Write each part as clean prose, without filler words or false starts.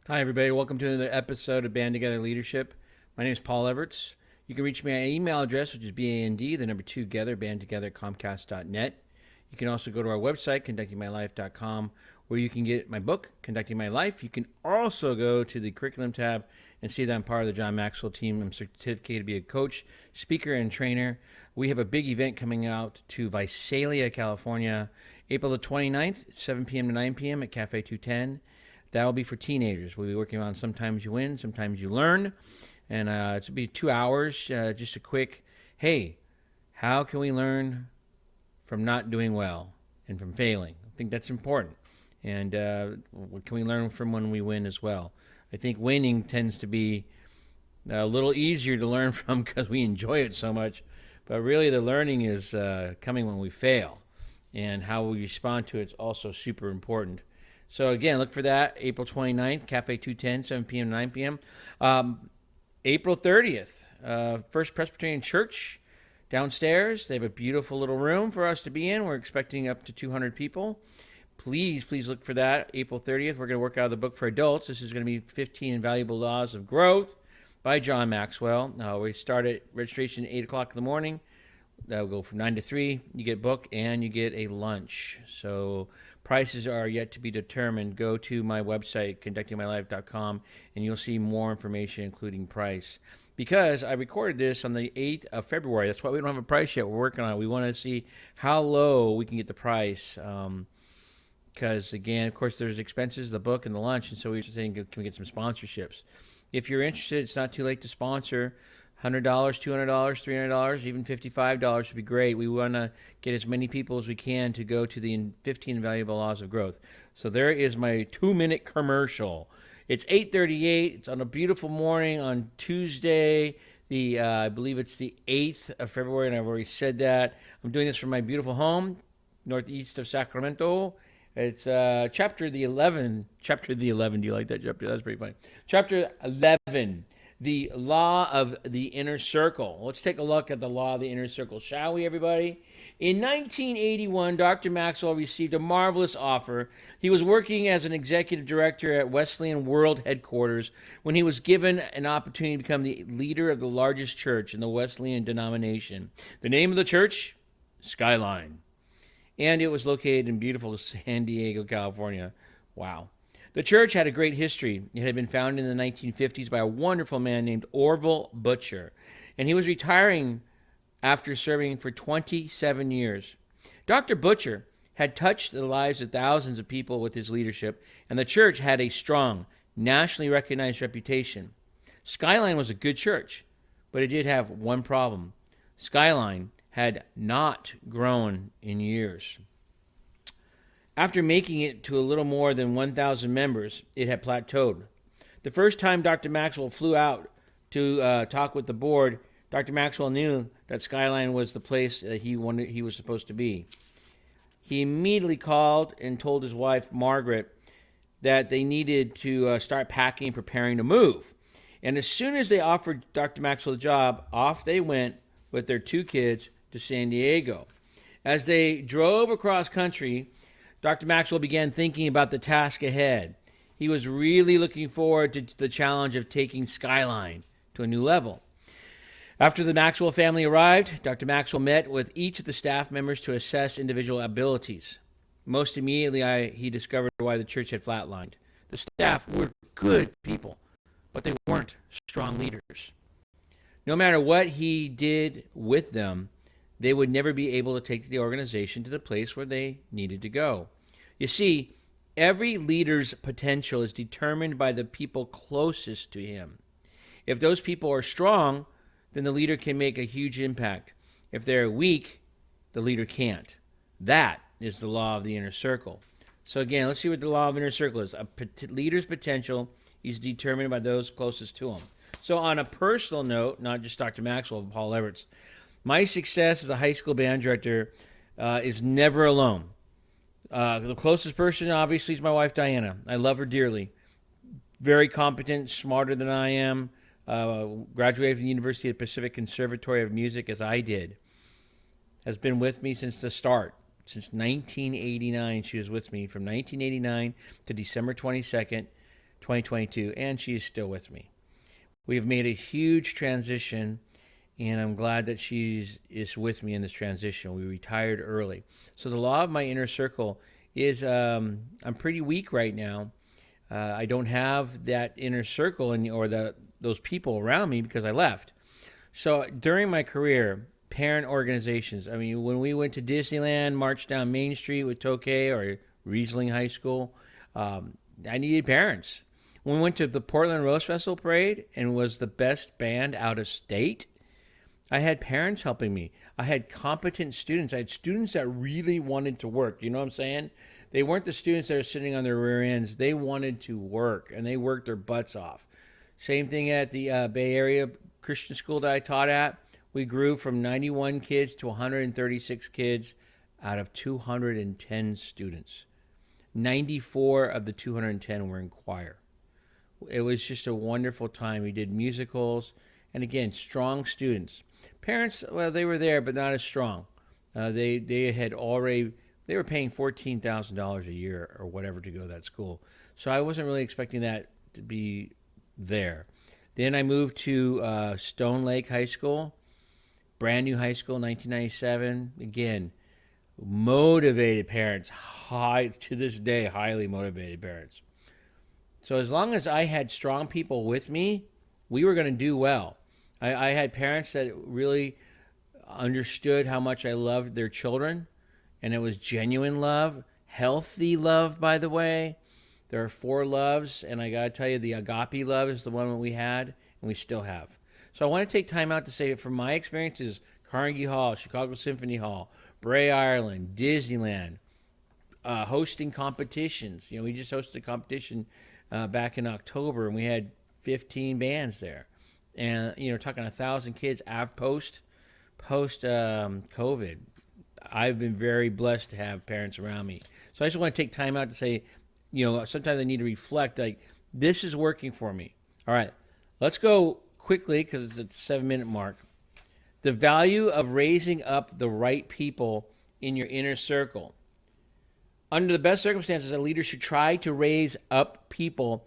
Hi, everybody. Welcome to another episode of Band Together Leadership. My name is Paul Everts. You can reach me at email address, which is BAND, the number 2 together, bandtogether, Comcast.net. You can also go to our website, conductingmylife.com, where you can get my book, Conducting My Life. You can also go to the curriculum tab and see that I'm part of the John Maxwell team. I'm certificated to be a coach, speaker, and trainer. We have a big event coming out to VISALIA, California, April the 29th, 7 p.m. to 9 p.m. at Cafe 210. That will be for teenagers. We'll be working on Sometimes You Win, Sometimes You Learn. And it's going to be 2 hours, just a quick, hey, how can we learn from not doing well and from failing? I think that's important. And what can we learn from when we win as well? I think winning tends to be a little easier to learn from because we enjoy it so much. But really the learning is coming when we fail. And how we respond to it is also super important. So again, look for that, April 29th, Cafe 210, 7 p.m. to 9 p.m. April 30th, First Presbyterian Church downstairs. They have a beautiful little room for us to be in. We're expecting up to 200 people. Please look for that, April 30th. We're going to work out of the book for adults. This is going to be 15 Invaluable Laws of Growth by John Maxwell. We start at registration at 8 o'clock in the morning. That'll go from 9 to 3. You get book and you get a lunch. So prices are yet to be determined. Go to my website, conductingmylife.com, and you'll see more information, including price. Because I recorded this on the 8th of February. That's why we don't have a price yet. We're working on it. We want to see how low we can get the price. Because, again, of course, there's expenses, the book, and the lunch. And so we were saying, can we get some sponsorships? If you're interested, it's not too late to sponsor. $100, $200, $300, even $55 would be great. We want to get as many people as we can to go to the 15 Invaluable Laws of Growth. So there is my 2-minute commercial. It's 8:38. It's on a beautiful morning on Tuesday, I believe it's the 8th of February, and I've already said that. I'm doing this from my beautiful home, northeast of Sacramento. It's chapter the 11. Chapter the 11. Do you like that chapter? That's pretty funny. Chapter 11. The law of the inner circle. Let's take a look at the law of the inner circle, shall we, everybody? In 1981, Dr. Maxwell received a marvelous offer. He was working as an executive director at Wesleyan World Headquarters when he was given an opportunity to become the leader of the largest church in the Wesleyan denomination. The name of the church? Skyline. And it was located in beautiful San Diego, California. Wow. The church had a great history. It had been founded in the 1950s by a wonderful man named Orville Butcher, and he was retiring after serving for 27 years. Dr. Butcher had touched the lives of thousands of people with his leadership, and the church had a strong, nationally recognized reputation. Skyline was a good church, but it did have one problem. Skyline had not grown in years. After making it to a little more than 1,000 members, it had plateaued. The first time Dr. Maxwell flew out to talk with the board, Dr. Maxwell knew that Skyline was the place that he was supposed to be. He immediately called and told his wife, Margaret, that they needed to start packing and preparing to move. And as soon as they offered Dr. Maxwell the job, off they went with their 2 kids to San Diego. As they drove across country, Dr. Maxwell began thinking about the task ahead. He was really looking forward to the challenge of taking Skyline to a new level. After the Maxwell family arrived, Dr. Maxwell met with each of the staff members to assess individual abilities. Most immediately, he discovered why the church had flatlined. The staff were good people, but they weren't strong leaders. No matter what he did with them, they would never be able to take the organization to the place where they needed to go. You see, every leader's potential is determined by the people closest to him. If those people are strong, then the leader can make a huge impact. If they're weak, the leader can't. That is the law of the inner circle. So again, let's see what the law of inner circle is. A leader's potential is determined by those closest to him. So on a personal note, not just Dr. Maxwell, but Paul Everts, my success as a high school band director is never alone. The closest person, obviously, is my wife, Diana. I love her dearly. Very competent, smarter than I am. Graduated from the University of the Pacific Conservatory of Music, as I did. Has been with me since the start. Since 1989, she was with me from 1989 to December 22nd, 2022, and she is still with me. We have made a huge transition, and I'm glad that is with me in this transition. We retired early. So the law of my inner circle is I'm pretty weak right now. I don't have that inner circle or those people around me because I left. So during my career, parent organizations, I mean, when we went to Disneyland, marched down Main Street with Tokay or Riesling High School, I needed parents. When we went to the Portland Rose Festival Parade and was the best band out of state, I had parents helping me. I had competent students. I had students that really wanted to work. You know what I'm saying? They weren't the students that are sitting on their rear ends. They wanted to work, and they worked their butts off. Same thing at the Bay Area Christian school that I taught at. We grew from 91 kids to 136 kids out of 210 students. 94 of the 210 were in choir. It was just a wonderful time. We did musicals, and again, strong students. Parents, well, they were there, but not as strong. They were paying $14,000 a year or whatever to go to that school. So I wasn't really expecting that to be there. Then I moved to Stone Lake High School, brand new high school, 1997. Again, motivated parents, to this day, highly motivated parents. So as long as I had strong people with me, we were going to do well. I had parents that really understood how much I loved their children, and it was genuine love, healthy love, by the way. There are 4 loves, and I got to tell you, the agape love is the one that we had, and we still have. So I want to take time out to say that from my experiences, Carnegie Hall, Chicago Symphony Hall, Bray, Ireland, Disneyland, hosting competitions. You know, we just hosted a competition back in October, and we had 15 bands there. And, you know, talking 1,000 kids post COVID. I've been very blessed to have parents around me. So I just want to take time out to say, you know, sometimes I need to reflect, like, this is working for me. All right, let's go quickly because it's the 7-minute mark. The value of raising up the right people in your inner circle. Under the best circumstances, a leader should try to raise up people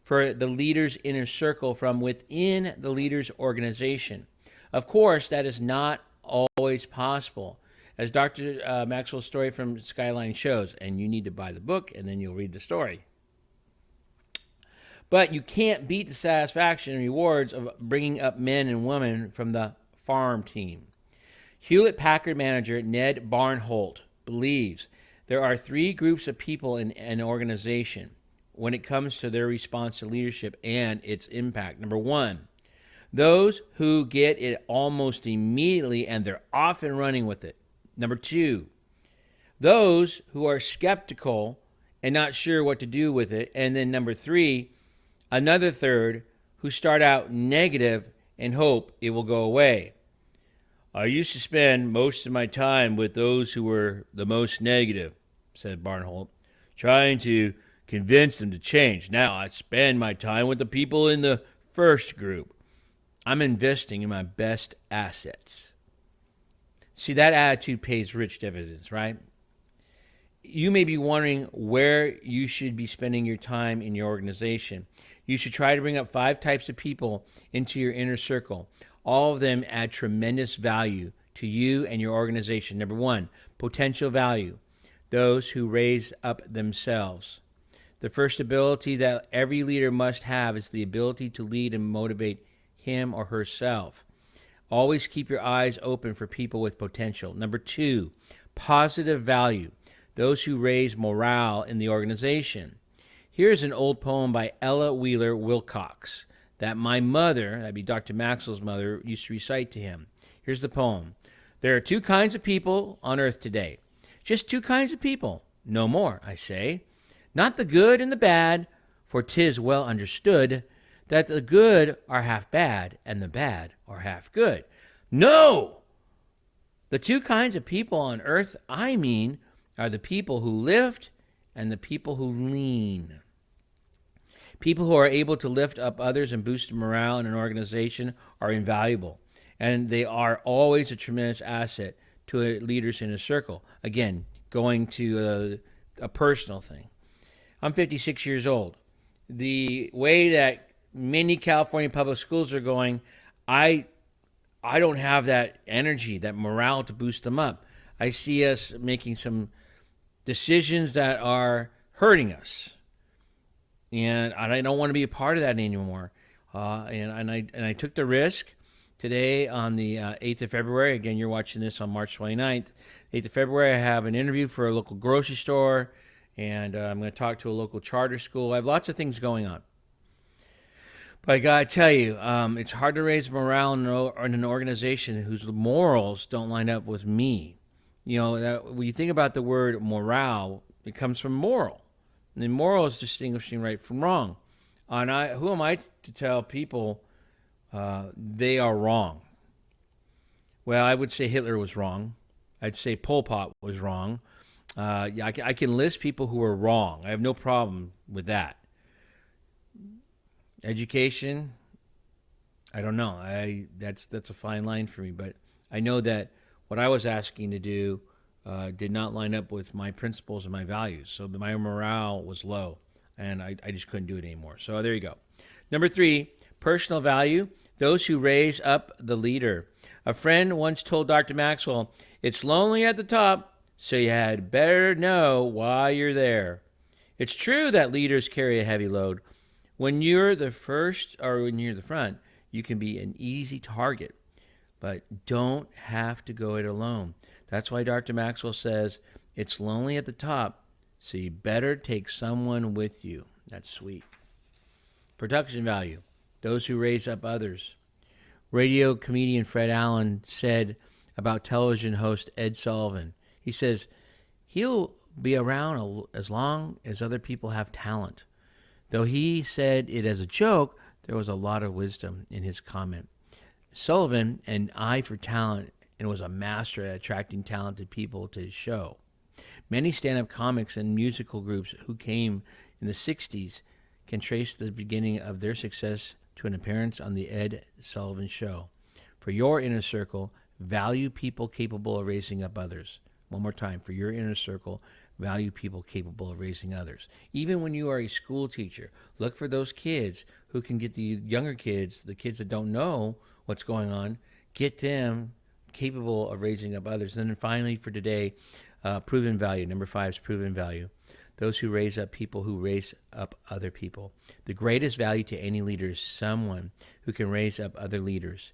for the leader's inner circle from within the leader's organization. Of course, that is not always possible, as Dr. Maxwell's story from Skyline shows, and you need to buy the book and then you'll read the story. But you can't beat the satisfaction and rewards of bringing up men and women from the farm team. Hewlett-Packard manager Ned Barnholt believes there are 3 groups of people in an organization when it comes to their response to leadership and its impact. Number 1, those who get it almost immediately and they're off and running with it. Number 2, those who are skeptical and not sure what to do with it. And then number 3, another third who start out negative and hope it will go away. I used to spend most of my time with those who were the most negative, said Barnholt, trying to convince them to change. Now I spend my time with the people in the first group. I'm investing in my best assets. See, that attitude pays rich dividends, right? You may be wondering where you should be spending your time in your organization. You should try to bring up 5 types of people into your inner circle. All of them add tremendous value to you and your organization. Number 1, potential value. Those who raise up themselves. The first ability that every leader must have is the ability to lead and motivate him or herself. Always keep your eyes open for people with potential. Number 2, positive value. Those who raise morale in the organization. Here's an old poem by Ella Wheeler Wilcox that my mother, that'd be Dr. Maxwell's mother, used to recite to him. Here's the poem. There are 2 kinds of people on earth today. Just 2 kinds of people. No more, I say. Not the good and the bad, for 'tis well understood that the good are half bad and the bad are half good. No! The 2 kinds of people on earth, I mean, are the people who lift and the people who lean. People who are able to lift up others and boost morale in an organization are invaluable, and they are always a tremendous asset to a leader's inner circle. Again, going to a personal thing. I'm 56 years old. the way that many California public schools are going, I I don't have that energy, that morale to boost them up. I see us making some decisions that are hurting us, and I don't want to be a part of that anymore. And I took the risk today on the 8th of February. Again, you're watching this on March 29th. 8th of February, I have an interview for a local grocery store, and I'm going to talk to a local charter school. I have lots of things going on. But I gotta tell you, it's hard to raise morale in an organization whose morals don't line up with me. When you think about the word morale, it comes from moral. And moral is distinguishing right from wrong. Who am I to tell people they are wrong? Well, I would say Hitler was wrong. I'd say Pol Pot was wrong. I can list people who are wrong. I have no problem with that. Education, I don't know. That's a fine line for me, but I know that what I was asking to do did not line up with my principles and my values. So my morale was low, and I just couldn't do it anymore. So there you go. Number 3, personal value. Those who raise up the leader. A friend once told Dr. Maxwell, "It's lonely at the top, so you had better know why you're there." It's true that leaders carry a heavy load. When you're the first or when you're the front, you can be an easy target, but don't have to go it alone. That's why Dr. Maxwell says it's lonely at the top, so you better take someone with you. That's sweet. Production value. Those who raise up others. Radio comedian Fred Allen said about television host Ed Sullivan, he says, he'll be around as long as other people have talent. Though he said it as a joke, there was a lot of wisdom in his comment. Sullivan had an eye for talent and was a master at attracting talented people to his show. Many stand-up comics and musical groups who came in the 60s can trace the beginning of their success to an appearance on the Ed Sullivan Show. For your inner circle, value people capable of raising up others. One more time, for your inner circle, value people capable of raising others. Even when you are a school teacher, look for those kids who can get the younger kids, the kids that don't know what's going on, get them capable of raising up others. And then finally for today, proven value. Number 5 is proven value. Those who raise up people who raise up other people. The greatest value to any leader is someone who can raise up other leaders.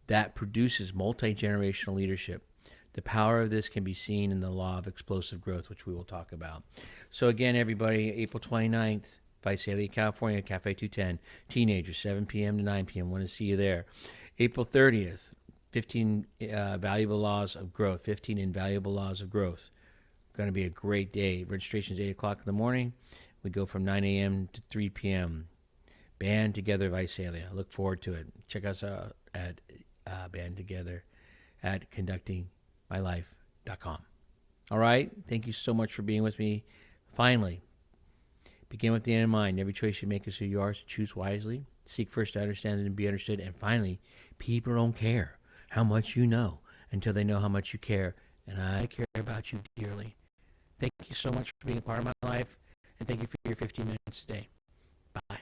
That produces multi-generational leadership. The power of this can be seen in the law of explosive growth, which we will talk about. So again, everybody, April 29th, Visalia, California, Cafe 210, teenagers, 7 p.m. to 9 p.m. Want to see you there. April 30th, 15 valuable laws of growth, 15 invaluable laws of growth. Going to be a great day. Registration is 8 o'clock in the morning. We go from 9 a.m. to 3 p.m. Band Together Visalia. I look forward to it. Check us out at Band Together at conductingmylife.com. All right? Thank you so much for being with me. Finally, begin with the end in mind. Every choice you make is who you are, so choose wisely. Seek first to understand and be understood. And finally, people don't care how much you know until they know how much you care. And I care about you dearly. Thank you so much for being a part of my life. And thank you for your 15 minutes today. Bye.